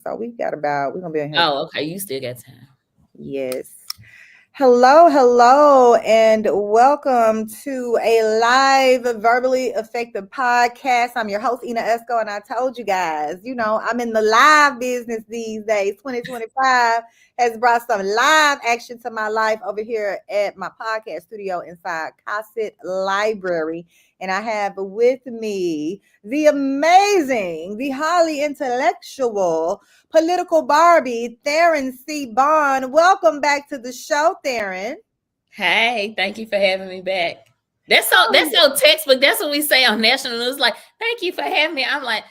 So we're gonna be on here. Oh, okay. You still got time. Yes. Hello, and welcome to a live verbally effective podcast. I'm your host, Ina Esco, and I told you guys, I'm in the live business these days. 2025 has brought some live action to my life over here at my podcast studio inside Cosset Library. And I have with me the amazing, the highly intellectual, political Barbie, Theryn Bond. Welcome back to the show, Theryn. Hey, thank you for having me back. That's so textbook. That's what we say on national news. Like, thank you for having me. I'm like,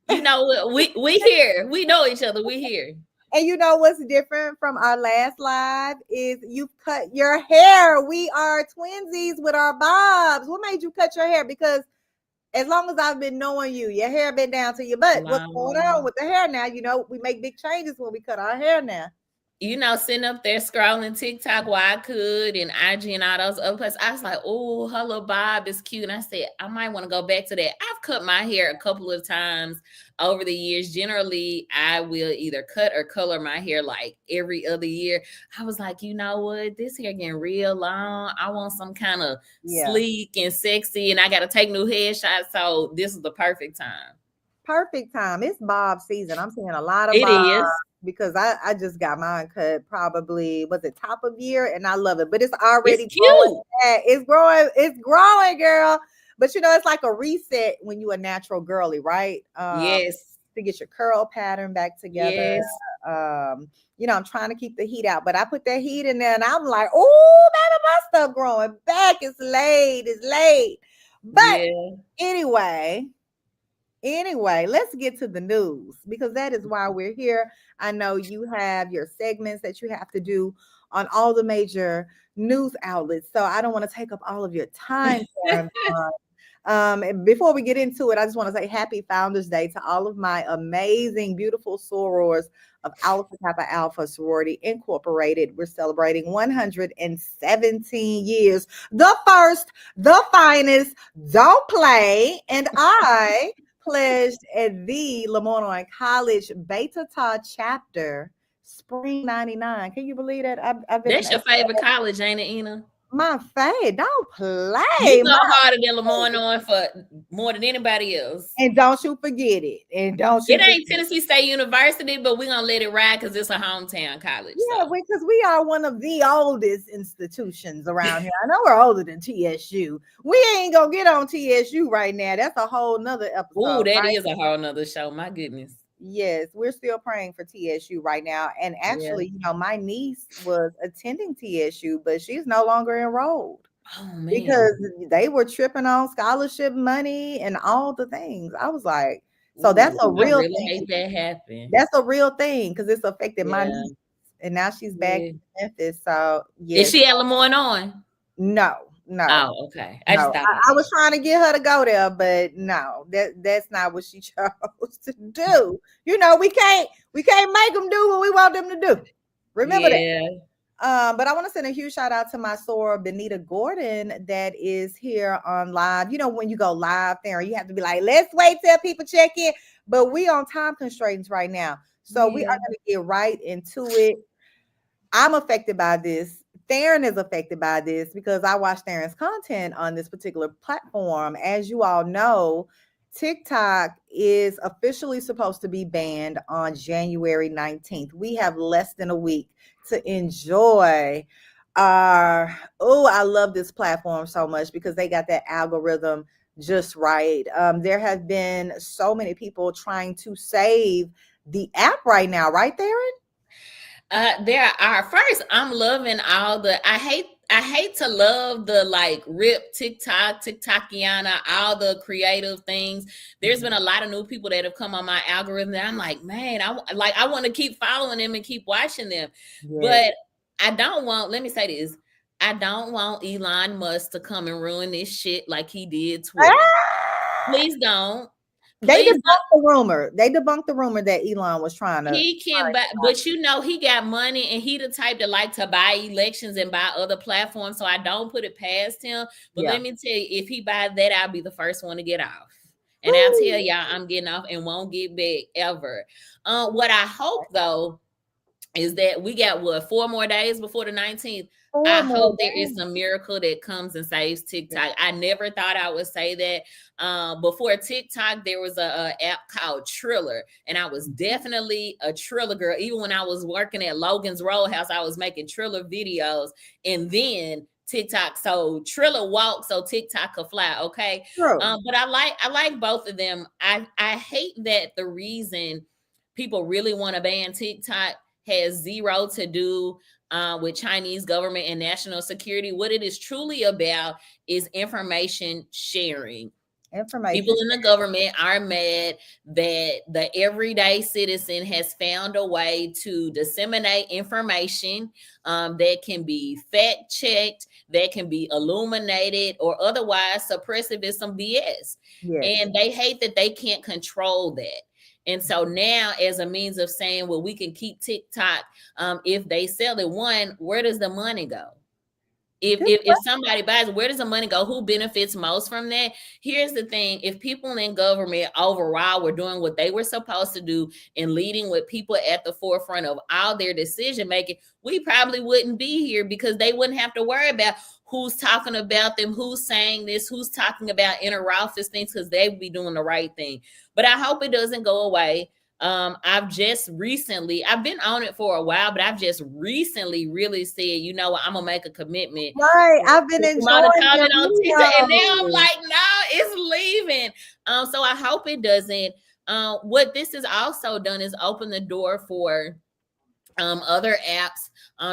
we here. We know each other. We here. And you know what's different from our last live is you've cut your hair. We are twinsies with our bobs. What made you cut your hair? Because as long as I've been knowing you, your hair been down to your butt. What's going on with the hair now? We make big changes when we cut our hair now. Sitting up there scrolling TikTok while I could and IG and all those other places. I was like, oh, her little bob is cute. And I said, I might want to go back to that. I've cut my hair a couple of times over the years. Generally, I will either cut or color my hair like every other year. I was like, you know what? This hair getting real long. I want some kind of sleek and sexy, and I got to take new headshots. So this is the perfect time. Perfect time. It's bob season. I'm seeing a lot of It bob. is. Because I just got mine cut probably was it top of year, and I love it, but it's already cute. Growing. It's growing, girl. But it's like a reset when you a natural girly, right? Yes. To get your curl pattern back together. Yes. I'm trying to keep the heat out, but I put that heat in there, and I'm like, oh, baby, my stuff growing back. It's late. But Anyway, let's get to the news because that is why we're here. I know you have your segments that you have to do on all the major news outlets, so I don't want to take up all of your time. Before we get into it, I just want to say happy Founders Day to all of my amazing, beautiful sorors of Alpha Kappa Alpha Sorority Incorporated. We're celebrating 117 years. The first, the finest, don't play. And I pledged at the Lamont College Beta Tau chapter, spring 99. Can you believe that? That's your favorite college, ain't it, Ina? My fave, don't play. You go harder than Lamont for more than anybody else. And don't you forget it. It ain't Tennessee State University, but we're gonna let it ride because it's a hometown college. Yeah, because we are one of the oldest institutions around here. I know we're older than TSU. We ain't gonna get on TSU right now. That's a whole nother episode. Oh, that is a whole nother show. My goodness. Yes, we're still praying for TSU right now. And actually, my niece was attending TSU, but she's no longer enrolled. Oh, man. Because they were tripping on scholarship money and all the things. I was like, so that's a real thing. Hate that happen. That's a real thing because it's affected my niece. And now she's back in Memphis. So Is she at Lamont on? No. Oh, okay. I was trying to get her to go there, but no, that's not what she chose to do. We can't make them do what we want them to do. Remember that. But I want to send a huge shout out to my soror, Benita Gordon, that is here on live. When you go live there, you have to be like, let's wait till people check in. But we on time constraints right now. So we are going to get right into it. I'm affected by this. Theryn is affected by this because I watch Theryn's content on this particular platform. As you all know, TikTok is officially supposed to be banned on January 19th. We have less than a week to enjoy I love this platform so much because they got that algorithm just right. There have been so many people trying to save the app right now, right, Theryn? There are. First, I'm loving all the. I hate to love the rip TikTokiana, all the creative things. There's been a lot of new people that have come on my algorithm that I'm like, man, I want to keep following them and keep watching them. But I don't want. Let me say this. I don't want Elon Musk to come and ruin this shit like he did Twitter. Please don't. They debunked the rumor that Elon was trying to. He can, but he got money, and he the type that like to buy elections and buy other platforms. So I don't put it past him. But let me tell you, if he buys that, I'll be the first one to get off. And I'll tell y'all, I'm getting off and won't get back ever. What I hope though is that we got 4 more days before the 19th. I hope there is some miracle that comes and saves TikTok. I never thought I would say that. Before TikTok, there was a app called Triller, and I was definitely a Triller girl. Even when I was working at Logan's Roadhouse, I was making Triller videos, and then TikTok. So Triller walked so TikTok could fly. Okay. But I like both of them. I hate that the reason people really want to ban TikTok has zero to do with Chinese government and national security. What it is truly about is information sharing. People in the government are mad that the everyday citizen has found a way to disseminate information that can be fact checked, that can be illuminated, or otherwise suppressive is some BS. And they hate that they can't control that. And so now, as a means of saying, well, we can keep TikTok if they sell it. One, where does the money go? If somebody buys it, where does the money go? Who benefits most from that? Here's the thing. If people in government overall were doing what they were supposed to do and leading with people at the forefront of all their decision making, we probably wouldn't be here, because they wouldn't have to worry about who's talking about them, who's saying this, who's talking about inner office things, because they would be doing the right thing. But I hope it doesn't go away. I've been on it for a while, but I've just recently really said, you know what, I'm gonna make a commitment. Right. I've been enjoying it on TikTok, and now I'm like, no, it's leaving. So I hope it doesn't. What this has also done is open the door for other apps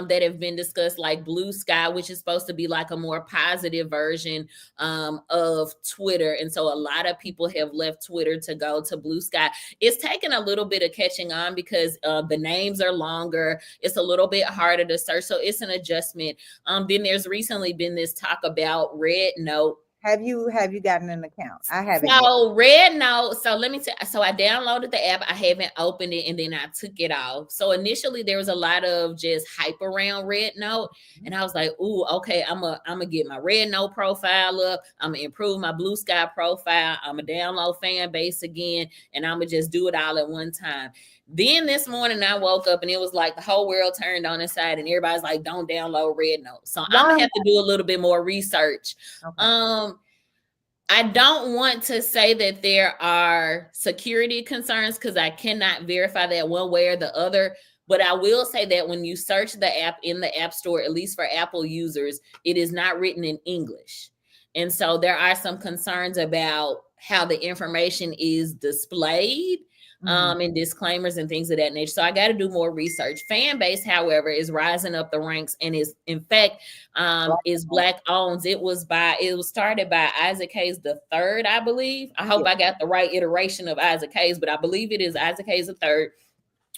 that have been discussed, like Blue Sky, which is supposed to be like a more positive version of Twitter. And so a lot of people have left Twitter to go to Blue Sky. It's taken a little bit of catching on because the names are longer. It's a little bit harder to search. So it's an adjustment. Then there's recently been this talk about Red Note. Have you gotten an account? I haven't. So Red Note. So let me tell. So I downloaded the app. I haven't opened it, and then I took it off. So initially there was a lot of just hype around Red Note, and I was like, "Ooh, okay, I'm gonna get my Red Note profile up. I'm gonna improve my Blue Sky profile. I'm gonna download fan base again, and I'm gonna just do it all at one time." Then this morning I woke up and it was like the whole world turned on its side, and everybody's like, "Don't download Red Note." So I'm gonna have to do a little bit more research. Okay. I don't want to say that there are security concerns because I cannot verify that one way or the other. But I will say that when you search the app in the App Store, at least for Apple users, it is not written in English. And so there are some concerns about how the information is displayed. And disclaimers and things of that nature. So I got to do more research. Fanbase, however, is rising up the ranks and is, in fact, is Black owned. It was started by Isaac Hayes III, I believe. I hope I got the right iteration of Isaac Hayes, but I believe it is Isaac Hayes III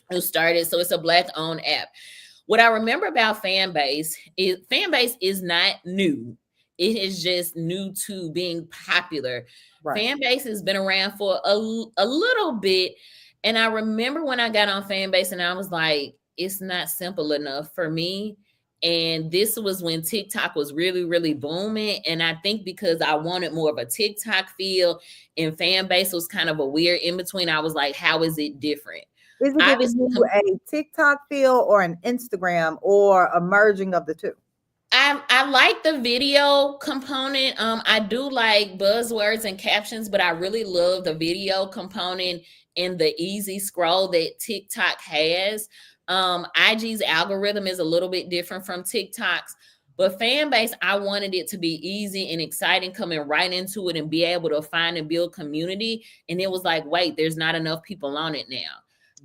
who started. So it's a Black owned app. What I remember about Fanbase is not new. It is just new to being popular. Right. Fanbase has been around for a little bit. And I remember when I got on Fanbase and I was like, it's not simple enough for me. And this was when TikTok was really, really booming. And I think because I wanted more of a TikTok feel and Fanbase was kind of a weird in between, I was like, how is it different? Is it giving you a TikTok feel or an Instagram or a merging of the two? I like the video component. I do like buzzwords and captions, but I really love the video component and the easy scroll that TikTok has. IG's algorithm is a little bit different from TikTok's, but Fanbase, I wanted it to be easy and exciting, coming right into it and be able to find and build community. And it was like, wait, there's not enough people on it now.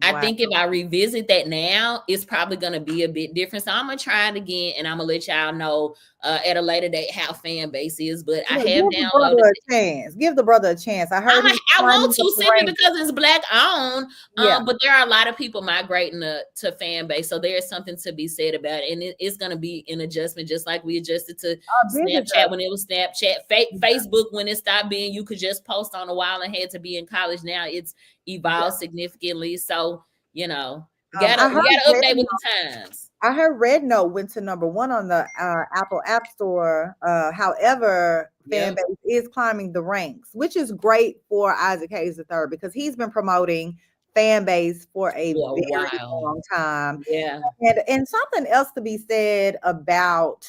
Wow. I think if I revisit that now, it's probably going to be a bit different. So I'm going to try it again, and I'm going to let y'all know at a later date how Fanbase is. But I have downloaded it. Give the brother a chance. I heard I want to simply because it's Black owned. But there are a lot of people migrating to Fanbase. So there's something to be said about it. And it's going to be an adjustment, just like we adjusted to Snapchat when it was Snapchat. Facebook, when it stopped being, you could just post on a while and had to be in college. Now it's evolved significantly. So, you know, We gotta update with the times. I heard Red Note went to #1 on the Apple App Store. However, Fanbase is climbing the ranks, which is great for Isaac Hayes III because he's been promoting Fanbase for a very long time. Yeah. And something else to be said about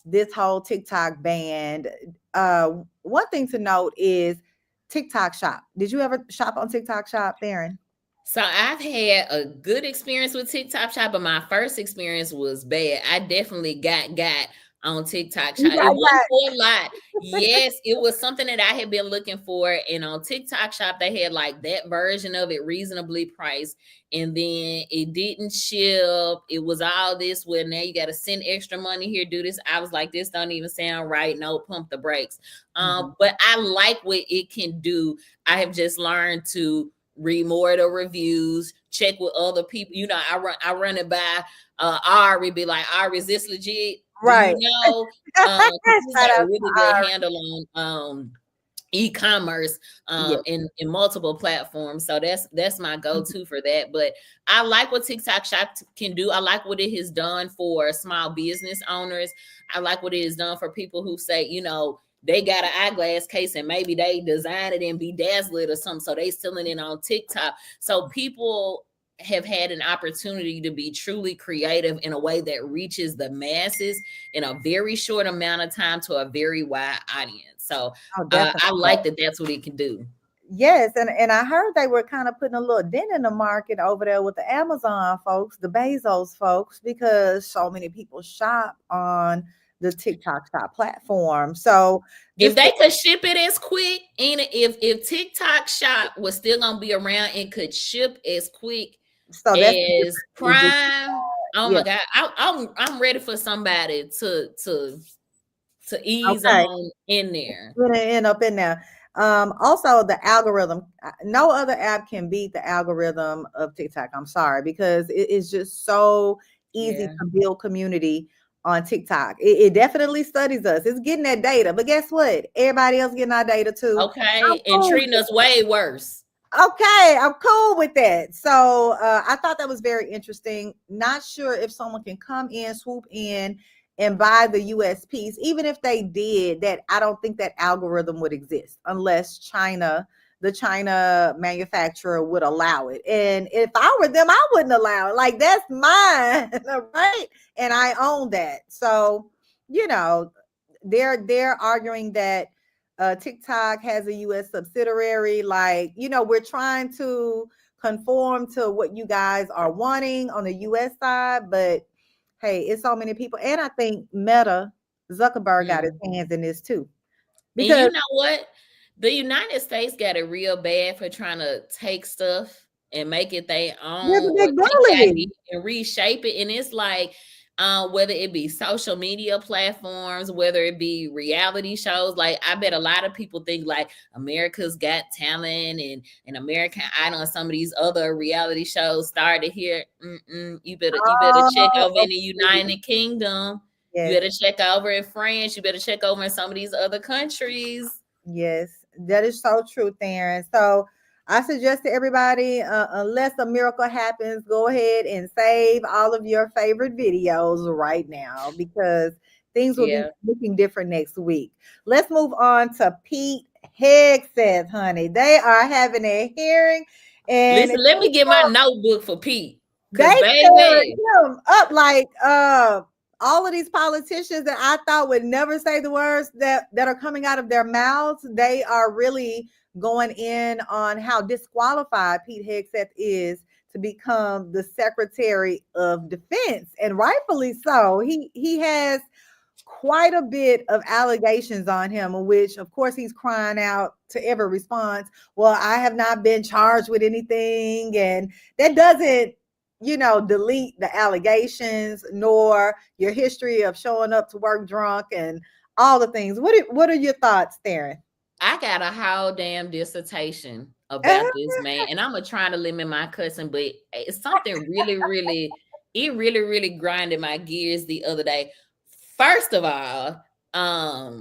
this whole TikTok ban. One thing to note is TikTok Shop. Did you ever shop on TikTok Shop, Theryn? So I've had a good experience with TikTok Shop, but my first experience was bad. I definitely got on TikTok Shop. It wasn't for a lot. Yes, it was something that I had been looking for. And on TikTok Shop, they had like that version of it reasonably priced. And then it didn't ship. It was all this where now you got to send extra money here, do this. I was like, this don't even sound right. No, pump the brakes. But I like what it can do. I have just learned to read more of the reviews, check with other people. You know, I run it by Ari, be like, Ari, is this legit? Right. Do you know? He's got a really good handle on e-commerce in multiple platforms. So that's my go-to for that. But I like what TikTok Shop can do. I like what it has done for small business owners. I like what it has done for people who say, you know, they got an eyeglass case and maybe they design it and bedazzle it or something. So they selling it on TikTok. So people have had an opportunity to be truly creative in a way that reaches the masses in a very short amount of time to a very wide audience. So I like that that's what it can do. Yes, and I heard they were kind of putting a little dent in the market over there with the Amazon folks, the Bezos folks, because so many people shop on the TikTok Shop platform. So if they could ship it as quick, and if TikTok Shop was still gonna be around and could ship as quick as Prime, oh my God, I'm ready for somebody to ease on in there. Gonna end up in there. Also the algorithm, no other app can beat the algorithm of TikTok. I'm sorry, because it is just so easy to build community on TikTok. It definitely studies us. It's getting that data, but guess what? Everybody else getting our data too. Okay, and treating us way worse. Okay, I'm cool with that. So I thought that was very interesting. Not sure if someone can come in, swoop in, and buy the US piece. Even if they did, that I don't think that algorithm would exist unless the China manufacturer would allow it. And if I were them, I wouldn't allow it. Like, that's mine, right? And I own that. So, you know, they're arguing that TikTok has a US subsidiary. Like, you know, we're trying to conform to what you guys are wanting on the US side, but hey, it's so many people. And I think Meta, Zuckerberg got his hands in this too. Because, and you know what? The United States got it real bad for trying to take stuff and make it their own and reshape it. And it's like, whether it be social media platforms, whether it be reality shows, like I bet a lot of people think like America's Got Talent and American Idol and some of these other reality shows started here. You better check over in the United Kingdom. Yes. You better check over in France. You better check over in some of these other countries. Yes, that is so true, Theryn. So I suggest to everybody, unless a miracle happens, go ahead and save all of your favorite videos right now, because things will be looking different next week. Let's move on to Pete Hegseth, honey. They are having a hearing. And listen, let me get my notebook for Pete. They tore him up like all of these politicians that I thought would never say the words that are coming out of their mouths. They are really going in on how disqualified Pete Hegseth is to become the Secretary of Defense, and rightfully so. He has quite a bit of allegations on him, which of course he's crying out to every response, well, I have not been charged with anything. And that doesn't, you know, delete the allegations nor your history of showing up to work drunk and all the things. What are your thoughts, Theryn? I got a whole damn dissertation about this man, and I'm trying to limit my cussing, but it's something really grinded my gears the other day. First of all, I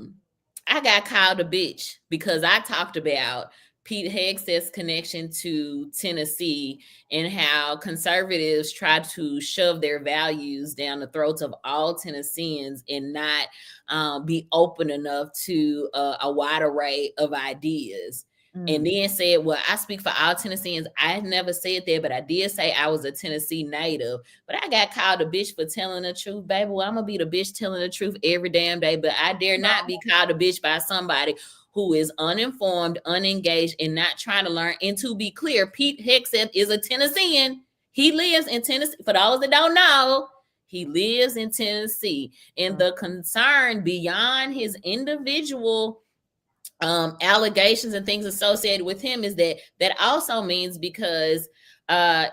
got called a bitch because I talked about Pete Hegseth's connection to Tennessee and how conservatives try to shove their values down the throats of all Tennesseans and not be open enough to a wide array of ideas. And then said, well, I speak for all Tennesseans. I never said that, but I did say I was a Tennessee native. But I got called a bitch for telling the truth, baby. Well, I'm going to be the bitch telling the truth every damn day. But I dare not be called a bitch by somebody who is uninformed, unengaged, and not trying to learn. And to be clear, Pete Hegseth is a Tennessean. He lives in Tennessee. For those that don't know, he lives in Tennessee. And the concern beyond his individual allegations and things associated with him is that also means because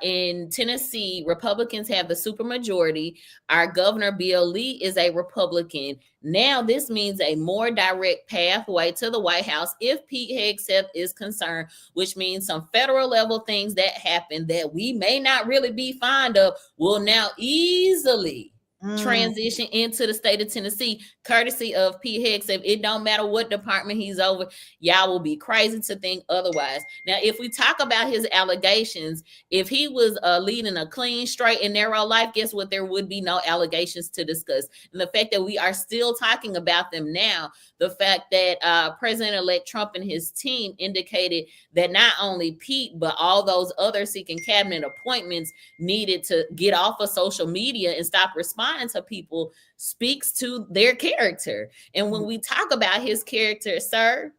in Tennessee, Republicans have the supermajority. Our governor, Bill Lee, is a Republican. Now, this means a more direct pathway to the White House if Pete Hegseth is concerned, which means some federal level things that happen that we may not really be fond of will now easily transition into the state of Tennessee, courtesy of Pete Hegseth. It don't matter what department he's over. Y'all will be crazy to think otherwise. Now, if we talk about his allegations, if he was leading a clean, straight, and narrow life, guess what? There would be no allegations to discuss. And the fact that we are still talking about them now, the fact that President-elect Trump and his team indicated that not only Pete, but all those other seeking cabinet appointments needed to get off of social media and stop responding to people speaks to their character. And when we talk about his character, sir,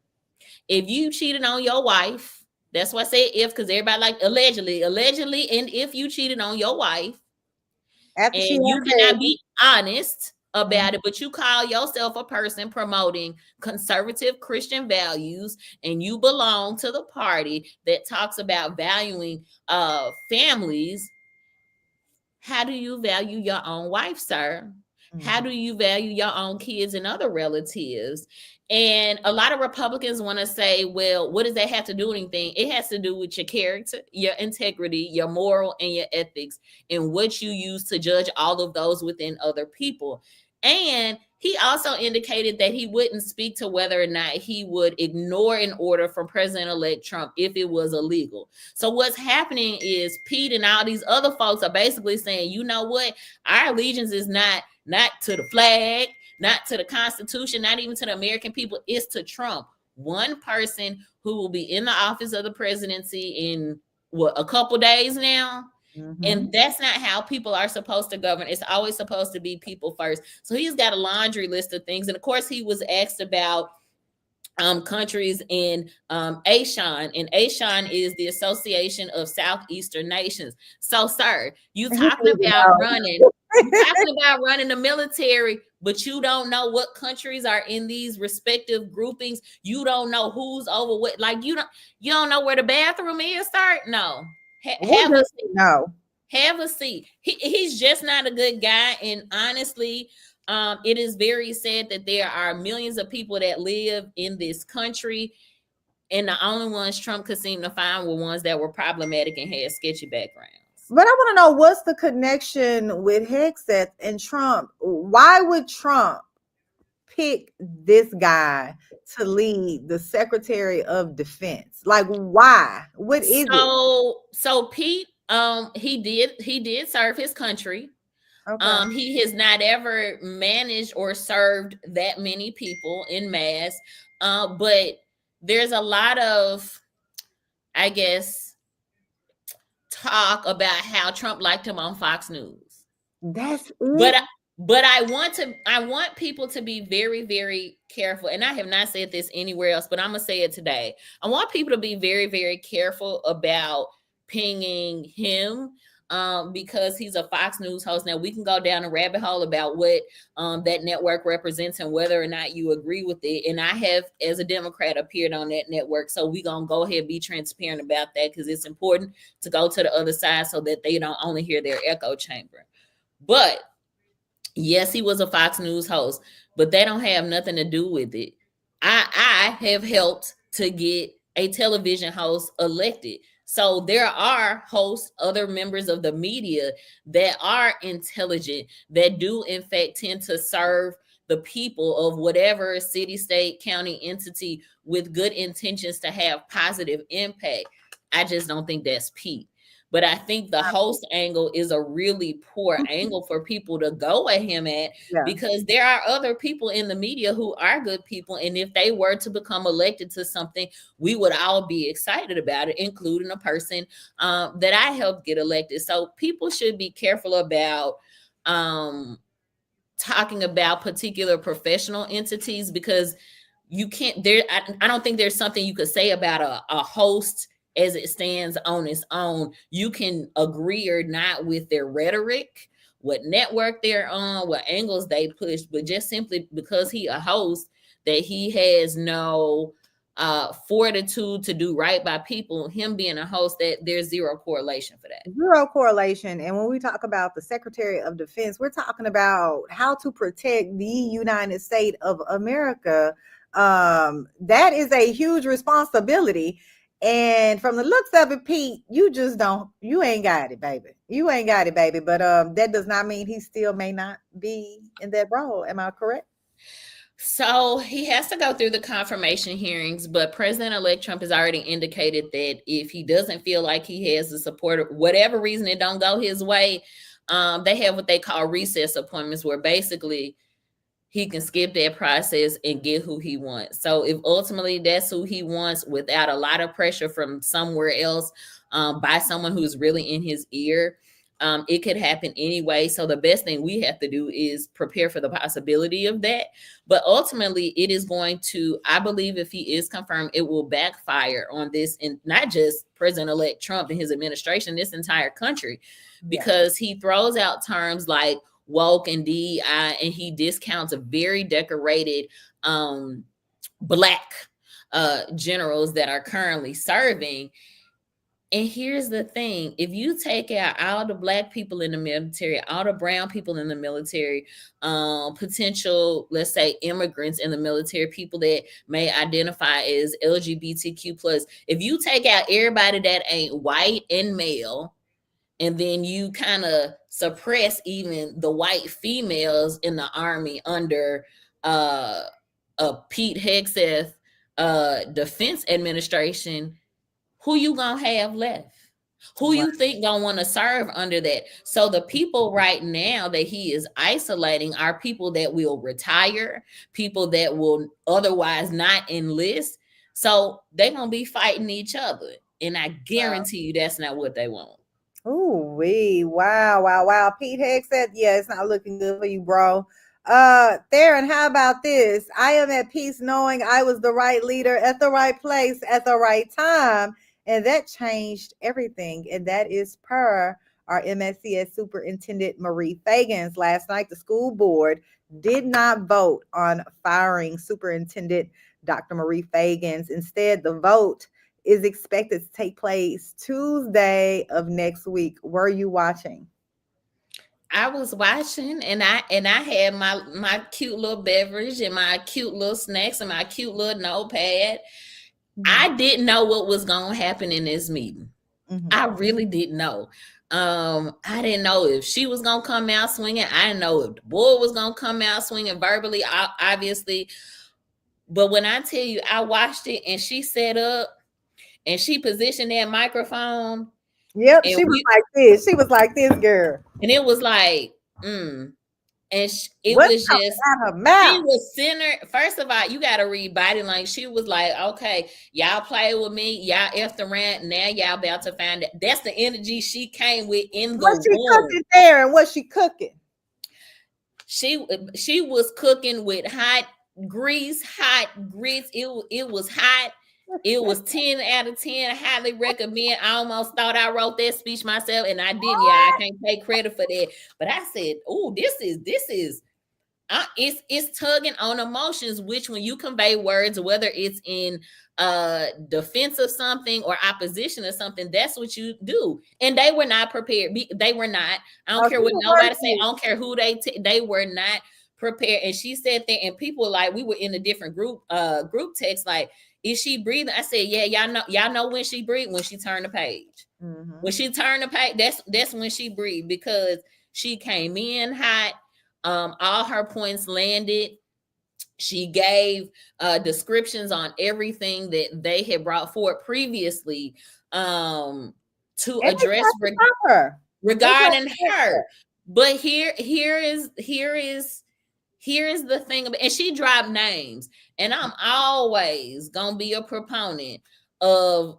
if you cheated on your wife, that's why I say if, because everybody like allegedly, and if you cheated on your wife, and you cannot be honest about it, but you call yourself a person promoting conservative Christian values, and you belong to the party that talks about valuing families, how do you value your own wife, sir? How do you value your own kids and other relatives? And a lot of Republicans want to say, well, what does that have to do with anything? It has to do with your character, your integrity, your moral, and your ethics, and what you use to judge all of those within other people. And he also indicated that he wouldn't speak to whether or not he would ignore an order from President-elect Trump if it was illegal. So what's happening is Pete and all these other folks are basically saying, you know what? Our allegiance is not to the flag, not to the Constitution, not even to the American people. It's to Trump, one person who will be in the office of the presidency in a couple days now. And that's not how people are supposed to govern. It's always supposed to be people first. So he's got a laundry list of things. And of course, he was asked about countries in ASEAN, and ASEAN is the Association of Southeastern Nations. So, sir, you talking about running the military, but you don't know what countries are in these respective groupings. You don't know who's over what. Like you don't know where the bathroom is, sir. No. Have a seat. He's just not a good guy. And honestly, it is very sad that there are millions of people that live in this country, and the only ones Trump could seem to find were ones that were problematic and had sketchy backgrounds. But I want to know, what's the connection with Hegseth and Trump? Why would Trump pick this guy to lead the Secretary of Defense? Like, why? What is it? So Pete, he did serve his country. Okay. He has not ever managed or served that many people en masse. But there's a lot of, I guess, talk about how Trump liked him on Fox News. That's it. But I want people to be very, very careful. And I have not said this anywhere else, but I'm going to say it today. I want people to be very, very careful about pinging him because he's a Fox News host. Now, we can go down a rabbit hole about what that network represents and whether or not you agree with it. And I have, as a Democrat, appeared on that network. So we're going to go ahead and be transparent about that, because it's important to go to the other side so that they don't only hear their echo chamber. But yes, he was a Fox News host, but they don't have nothing to do with it. I have helped to get a television host elected. So there are hosts, other members of the media that are intelligent, that do in fact tend to serve the people of whatever city, state, county, entity with good intentions to have positive impact. I just don't think that's Pete. But I think the host angle is a really poor angle for people to go at him at, because there are other people in the media who are good people. And if they were to become elected to something, we would all be excited about it, including a person that I helped get elected. So people should be careful about talking about particular professional entities, because you can't there. I don't think there's something you could say about a host as it stands on its own. You can agree or not with their rhetoric, what network they're on, what angles they push, but just simply because he a host, that he has no fortitude to do right by people, him being a host, that there's zero correlation for that. Zero correlation. And when we talk about the Secretary of Defense, we're talking about how to protect the United States of America. That is a huge responsibility. And from the looks of it, Pete, you ain't got it, baby. You ain't got it, baby. But that does not mean he still may not be in that role. Am I correct? So he has to go through the confirmation hearings, but President-elect Trump has already indicated that if he doesn't feel like he has the support, of whatever reason it don't go his way, they have what they call recess appointments, where basically he can skip that process and get who he wants. So if ultimately that's who he wants, without a lot of pressure from somewhere else, by someone who's really in his ear, it could happen anyway. So the best thing we have to do is prepare for the possibility of that. But ultimately, it is going to, I believe if he is confirmed, it will backfire on this, and not just President-elect Trump and his administration, this entire country, because he throws out terms like woke and DEI, and he discounts a very decorated Black generals that are currently serving. And here's the thing: if you take out all the Black people in the military, all the brown people in the military, potential, let's say, immigrants in the military, people that may identify as LGBTQ+, if you take out everybody that ain't white and male, and then you kind of suppress even the white females in the Army under a Pete Hegseth defense administration, who you gonna have left? Who you think gonna want to serve under that? So the people right now that he is isolating are people that will retire, people that will otherwise not enlist. So they're gonna be fighting each other, and I guarantee you that's not what they want. Oh, wow. Pete Hegseth, it's not looking good for you, bro. Theryn, how about this? I am at peace knowing I was the right leader at the right place at the right time. And that changed everything. And that is per our MSCS Superintendent Marie Fagans. Last night, the school board did not vote on firing Superintendent Dr. Marie Fagans. Instead, the vote is expected to take place Tuesday of next week. Were you watching? I was watching, and I had my cute little beverage and my cute little snacks and my cute little notepad. I didn't know what was going to happen in this meeting. I really didn't know. I didn't know if she was going to come out swinging. I didn't know if the board was going to come out swinging verbally, obviously. But when I tell you, I watched it, and she set up and she positioned that microphone. Yep, she was like this. She was like this, girl. And it was like, And it was just, she was centered. First of all, you got to read body language. She was like, okay, y'all play with me. Y'all effed around. Now y'all about to find it. That's the energy she came with in the room. What she cooking there, and what she cooking? She was cooking with hot grease, hot grits. It was hot. It was 10 out of 10. Highly recommend. I almost thought I wrote that speech myself, and I didn't. Yeah, I can't take credit for that. But I said, "Oh, this is." It's tugging on emotions. Which, when you convey words, whether it's in defense of something or opposition of something, that's what you do. And they were not prepared. They were not. I don't care what nobody say. I don't care who they were not prepared. And she said that, and people like, we were in a different group text like, is she breathing? I said, yeah, y'all know when she breathed, when she turned the page. When she turned the page, that's when she breathed, because she came in hot. All her points landed. She gave descriptions on everything that they had brought forward previously to address regarding her. But here is the thing about, and she dropped names, and I'm always gonna be a proponent of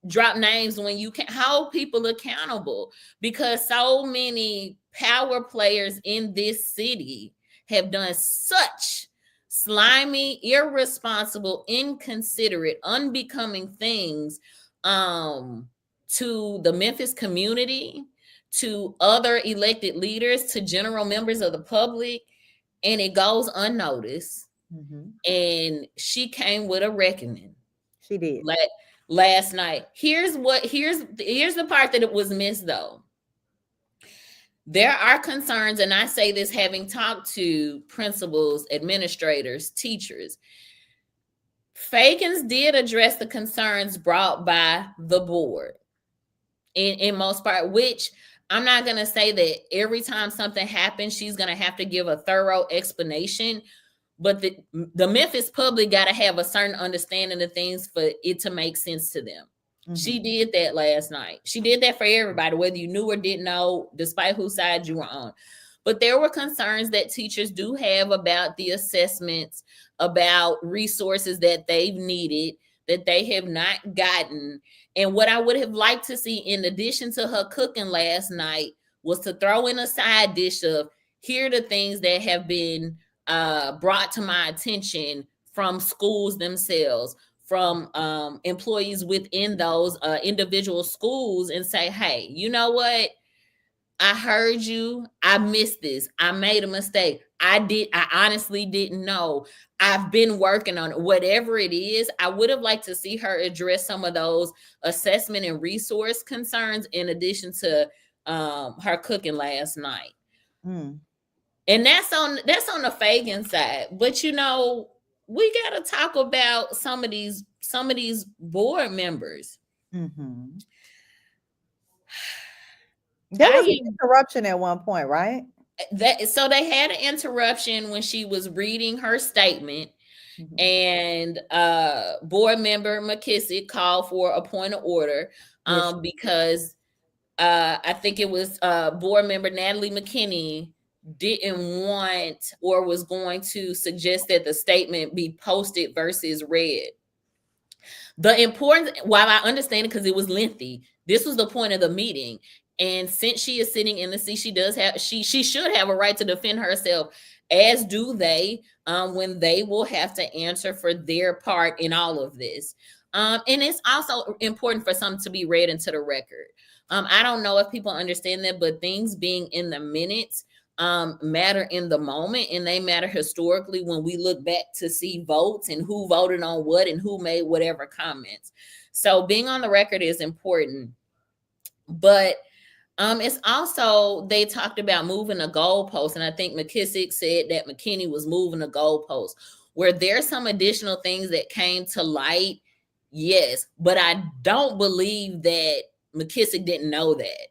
drop names when you can hold people accountable, because so many power players in this city have done such slimy, irresponsible, inconsiderate, unbecoming things to the Memphis community, to other elected leaders, to general members of the public, and it goes unnoticed. Mm-hmm. And she came with a reckoning. She did. Last night. Here's the part that it was missed, though. There are concerns, and I say this having talked to principals, administrators, teachers. Fagans did address the concerns brought by the board in most part, which I'm not going to say that every time something happens, she's going to have to give a thorough explanation. But the Memphis public got to have a certain understanding of things for it to make sense to them. Mm-hmm. She did that last night. She did that for everybody, whether you knew or didn't know, despite whose side you were on. But there were concerns that teachers do have about the assessments, about resources that they've needed, that they have not gotten. And what I would have liked to see, in addition to her cooking last night, was to throw in a side dish of, here are the things that have been brought to my attention from schools themselves, from employees within those individual schools, and say, hey, you know what? I heard you. I missed this. I made a mistake. I honestly didn't know. I've been working on it. Whatever it is, I would have liked to see her address some of those assessment and resource concerns in addition to her cooking last night. Mm. And that's on the Fagan side. But we got to talk about some of these board members. Mm-hmm. There was an interruption at one point, right? So they had an interruption when she was reading her statement, mm-hmm. and board member McKissick called for a point of order because I think it was board member Natalie McKinney didn't want or was going to suggest that the statement be posted versus read. The important, while I understand it because it was lengthy, this was the point of the meeting. And since she is sitting in the seat, she should have a right to defend herself, as do they, when they will have to answer for their part in all of this. And it's also important for something to be read into the record. I don't know if people understand that, but things being in the minutes matter in the moment, and they matter historically when we look back to see votes and who voted on what and who made whatever comments. So being on the record is important. But it's also, they talked about moving a goalpost, and I think McKissick said that McKinney was moving a goalpost. Where there's some additional things that came to light, yes, but I don't believe that McKissick didn't know that.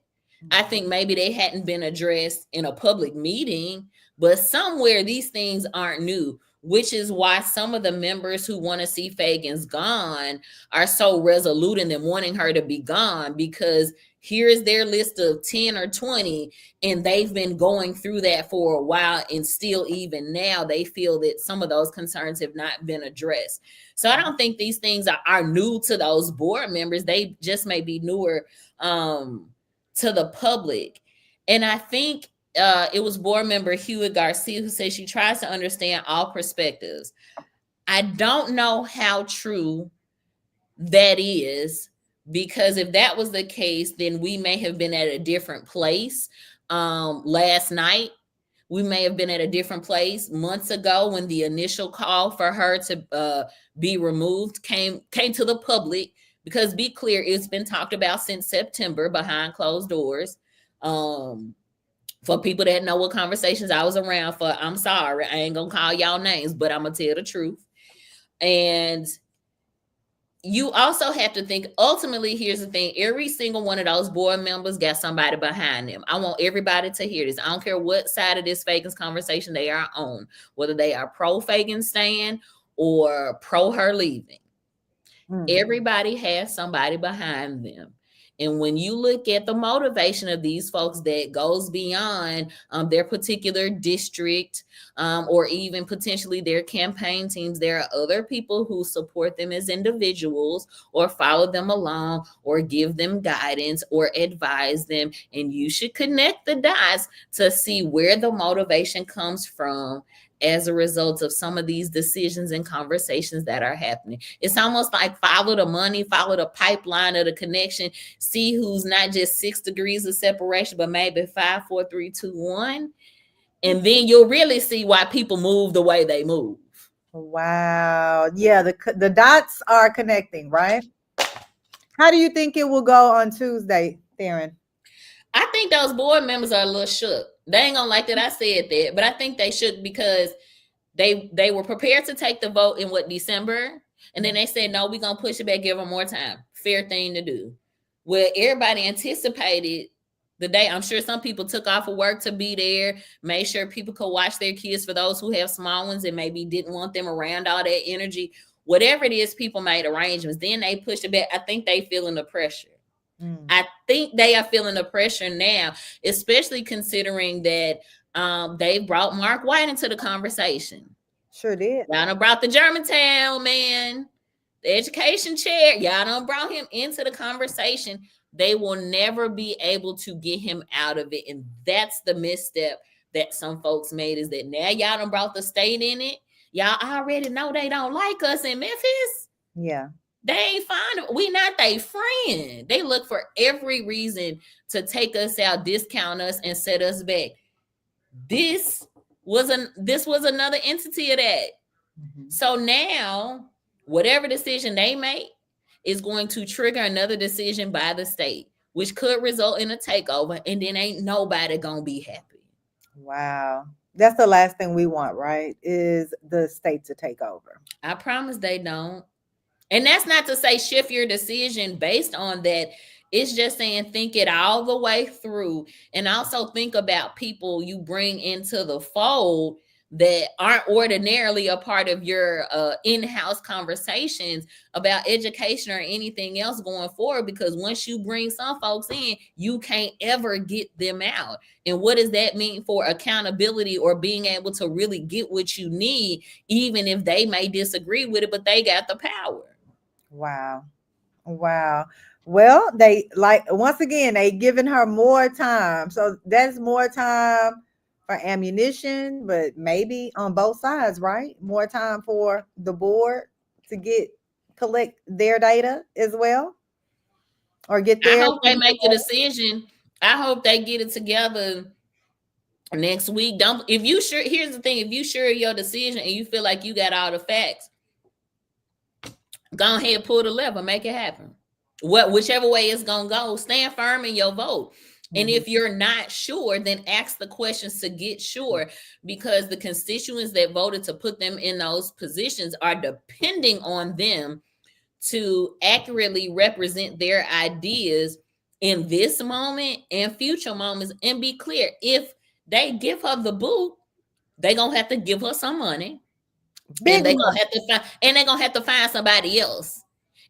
I think maybe they hadn't been addressed in a public meeting, but somewhere these things aren't new, which is why some of the members who want to see Fagans gone are so resolute in them wanting her to be gone, because here's their list of 10 or 20, and they've been going through that for a while, and still even now they feel that some of those concerns have not been addressed. So I don't think these things are new to those board members. They just may be newer to the public. And I think it was board member Hewitt Garcia who said she tries to understand all perspectives. I don't know how true that is, because if that was the case, then we may have been at a different place last night. We may have been at a different place months ago when the initial call for her to be removed came to the public, because be clear, it's been talked about since September behind closed doors. For people that know what conversations I was around for, I'm sorry, I ain't gonna call y'all names, but I'm gonna tell the truth. And you also have to think, ultimately, here's the thing. Every single one of those board members got somebody behind them. I want everybody to hear this. I don't care what side of this Fagan's conversation they are on, whether they are pro Fagan staying or pro her leaving. Everybody has somebody behind them. And when you look at the motivation of these folks that goes beyond their particular district or even potentially their campaign teams, there are other people who support them as individuals or follow them along or give them guidance or advise them. And you should connect the dots to see where the motivation comes from as a result of some of these decisions and conversations that are happening. It's almost like follow the money, follow the pipeline of the connection, see who's not just 6 degrees of separation, but maybe 5, 4, 3, 2, 1. And then you'll really see why people move the way they move. Wow. Yeah, the dots are connecting, right? How do you think it will go on Tuesday, Theryn? I think those board members are a little shook. They ain't gonna like that I said that, but I think they shook because they were prepared to take the vote in December, and then they said no, we're gonna push it back, give them more time. Fair thing to do. Well, everybody anticipated the day. I'm sure some people took off of work to be there, made sure people could watch their kids for those who have small ones and maybe didn't want them around all that energy. Whatever it is, people made arrangements. Then they pushed it back. I think they feeling the pressure. I think they are feeling the pressure now, especially considering that they brought Mark White into the conversation. Sure did. Y'all done brought the Germantown man, the education chair. Y'all done brought him into the conversation. They will never be able to get him out of it. And that's the misstep that some folks made, is that now y'all done brought the state in it. Y'all already know they don't like us in Memphis. Yeah. They ain't fine. We not they friend. They look for every reason to take us out, discount us, and set us back. This was another entity of that. So now, whatever decision they make is going to trigger another decision by the state, which could result in a takeover, and then ain't nobody gonna be happy. Wow. That's the last thing we want, right? Is the state to take over. I promise they don't. And that's not to say shift your decision based on that. It's just saying think it all the way through, and also think about people you bring into the fold that aren't ordinarily a part of your in-house conversations about education or anything else going forward, because once you bring some folks in, you can't ever get them out. And what does that mean for accountability or being able to really get what you need, even if they may disagree with it, but they got the power? Wow. Well, they once again, they giving her more time. So that's more time for ammunition, but maybe on both sides, right? More time for the board to collect their data as well, or get their. I hope they make the decision. I hope they get it together next week. If you sure, here's the thing: if you sure of your decision and you feel like you got all the facts, go ahead, pull the lever, make it happen. Whichever way it's gonna go, stand firm in your vote. And if you're not sure, then ask the questions to get sure, because the constituents that voted to put them in those positions are depending on them to accurately represent their ideas in this moment and future moments. And be clear, if they give her the boot, they're gonna have to give her some money. And they're gonna have to find somebody else.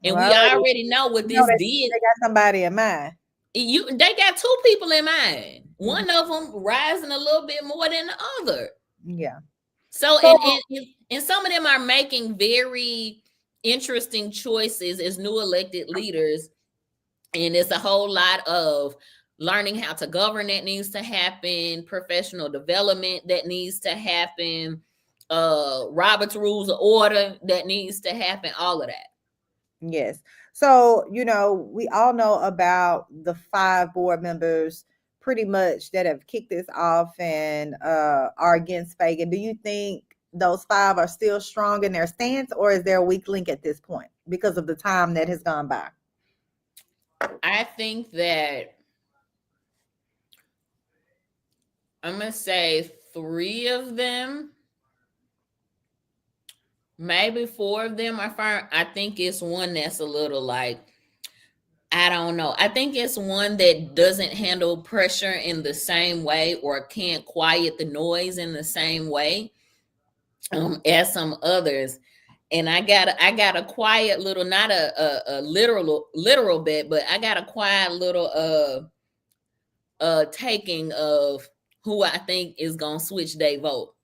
And we already know what this did. They got somebody in mind. They got two people in mind. One of them rising a little bit more than the other. Yeah. So and some of them are making very interesting choices as new elected leaders. And it's a whole lot of learning how to govern that needs to happen, professional development that needs to happen, Robert's Rules of Order that needs to happen, all of that. Yes. So, we all know about the 5 board members pretty much that have kicked this off and are against Fagan. Do you think those 5 are still strong in their stance, or is there a weak link at this point because of the time that has gone by? I think that I'm going to say 3 of them Maybe 4 of them are firm. I think it's one that's a little like, I don't know. I think it's one that doesn't handle pressure in the same way or can't quiet the noise in the same way as some others. And I got a quiet little, not a literal bet, but I got a quiet little taking of who I think is gonna switch their vote.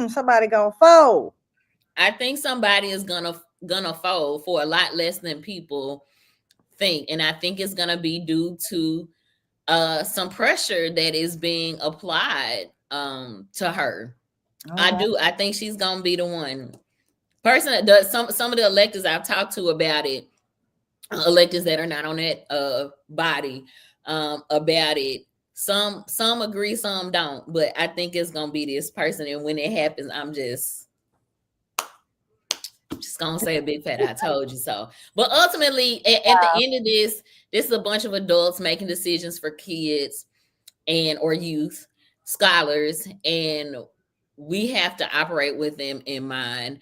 Somebody gonna fold. I think somebody is gonna fold for a lot less than people think, and I think it's gonna be due to some pressure that is being applied to her. I think she's gonna be the one person that does. Some of the electors I've talked to about it, electors that are not on that body about it, some agree, some don't, but I think it's gonna be this person, and when it happens, I'm just gonna say a big fat I told you so. But ultimately, at the end of this is a bunch of adults making decisions for kids and or youth, scholars, and we have to operate with them in mind.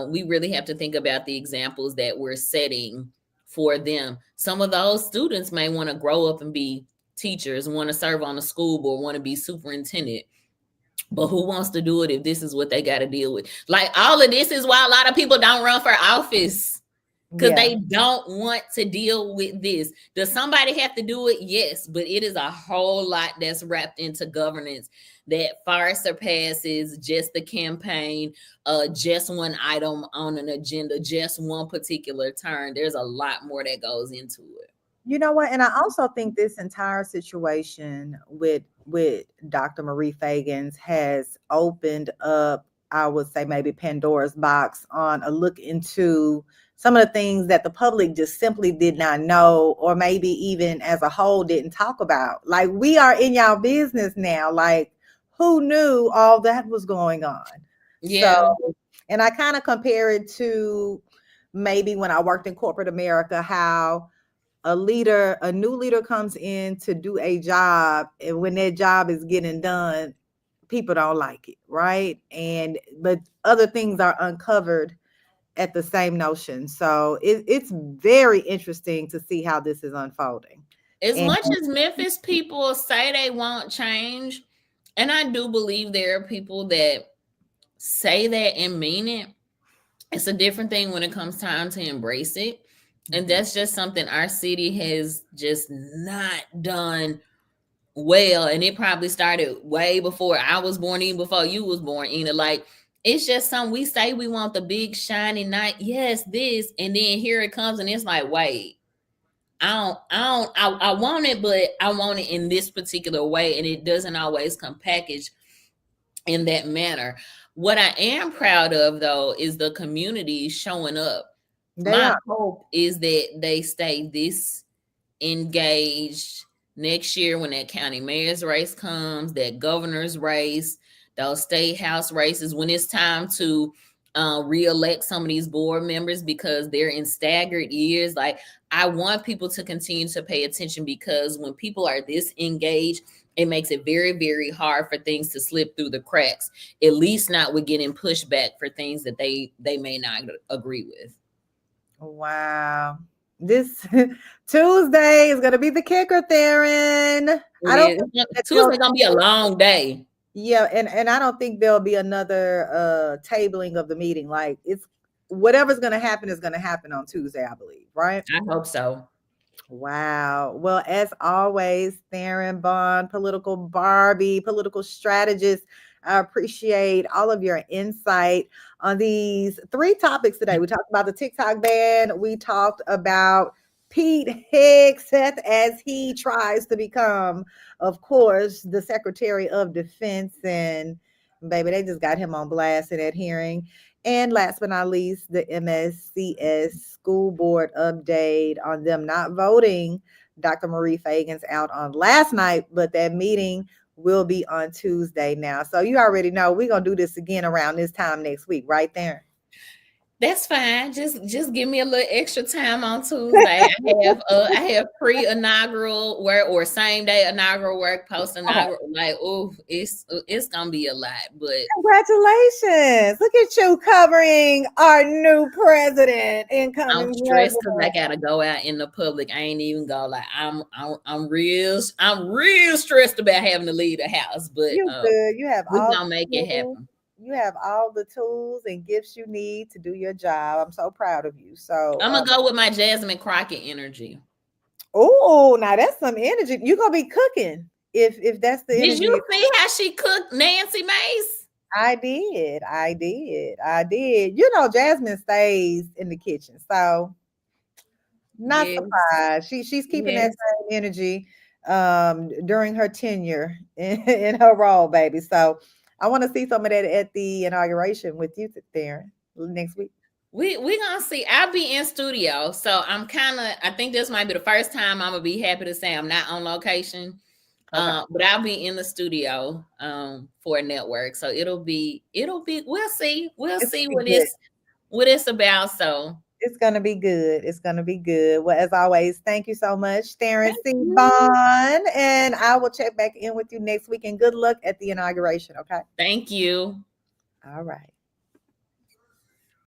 We really have to think about the examples that we're setting for them. Some of those students may want to grow up and be teachers, want to serve on the school board, want to be superintendent. But who wants to do it if this is what they got to deal with? Like, all of this is why a lot of people don't run for office, because they don't want to deal with this. Does somebody have to do it? Yes, but it is a whole lot that's wrapped into governance that far surpasses just the campaign, just one item on an agenda, just one particular turn. There's a lot more that goes into it. You know what? And I also think this entire situation with Dr. Marie Fagans has opened up, I would say, maybe Pandora's box on a look into some of the things that the public just simply did not know, or maybe even as a whole didn't talk about. Like, we are in y'all business now. Like, who knew all that was going on? Yeah. So, and I kind of compare it to maybe when I worked in corporate America, how a new leader comes in to do a job, and when that job is getting done, people don't like it, right? But other things are uncovered at the same notion. So it's very interesting to see how this is unfolding. As much as Memphis people say they won't change, and I do believe there are people that say that and mean it, it's a different thing when it comes time to embrace it. And that's just something our city has just not done well. And it probably started way before I was born, even before you was born, Ina. Like, it's just something we say we want the big shiny night. Yes, this, and then here it comes, and it's like, wait, I want it, but I want it in this particular way, and it doesn't always come packaged in that manner. What I am proud of, though, is the community showing up. My hope is that they stay this engaged next year when that county mayor's race comes, that governor's race, those state house races, when it's time to re-elect some of these board members, because they're in staggered years. Like, I want people to continue to pay attention, because when people are this engaged, it makes it very, very hard for things to slip through the cracks, at least not with getting pushback for things that they may not agree with. Wow. This Tuesday is going to be the kicker, Theryn. Tuesday's going to be a long day. Yeah, and I don't think there'll be another tabling of the meeting. Like, it's whatever's going to happen is going to happen on Tuesday, I believe, right? I hope so. Wow. Well, as always, Theryn Bond, political Barbie, political strategist, I appreciate all of your insight on these 3 topics today. We talked about the TikTok ban. We talked about Pete Hegseth as he tries to become, of course, the Secretary of Defense. And baby, they just got him on blast in that hearing. And last but not least, the MSCS School Board update on them not voting Dr. Marie Fagans out on last night, but that meeting will be on Tuesday now. So you already know we're going to do this again around this time next week, right there. That's fine. Just give me a little extra time on Tuesday. I have pre-inaugural work or same day inaugural work, post-inaugural. Like, it's gonna be a lot. But congratulations. Look at you covering our new president, incoming I'm stressed because I president. gotta go out in the public. I ain't even go like I'm real stressed about having to leave the house, but You good. You have we're all gonna make it the tools. happen. You have all the tools and gifts you need to do your job. I'm so proud of you. So I'm gonna go with my Jasmine Crockett energy. oh, now that's some energy. You're gonna be cooking if that's the Did energy. you see how she cooked Nancy Mace? I did. You know, Jasmine stays in the kitchen, so not Yes. surprised. She's keeping that Yes. same energy during her tenure in her role, baby. So I want to see some of that at the inauguration with you, Theryn, next week. We gonna see. I'll be in studio, so I think this might be the first time I'm gonna be happy to say I'm not on location. Okay. But I'll be in the studio for a network. So it'll be we'll see what it's about. So It's gonna be good. It's gonna be good. Well, as always, thank you so much, Theryn thank you. Bond, and I will check back in with you next week. And good luck at the inauguration. Okay. Thank you. All right.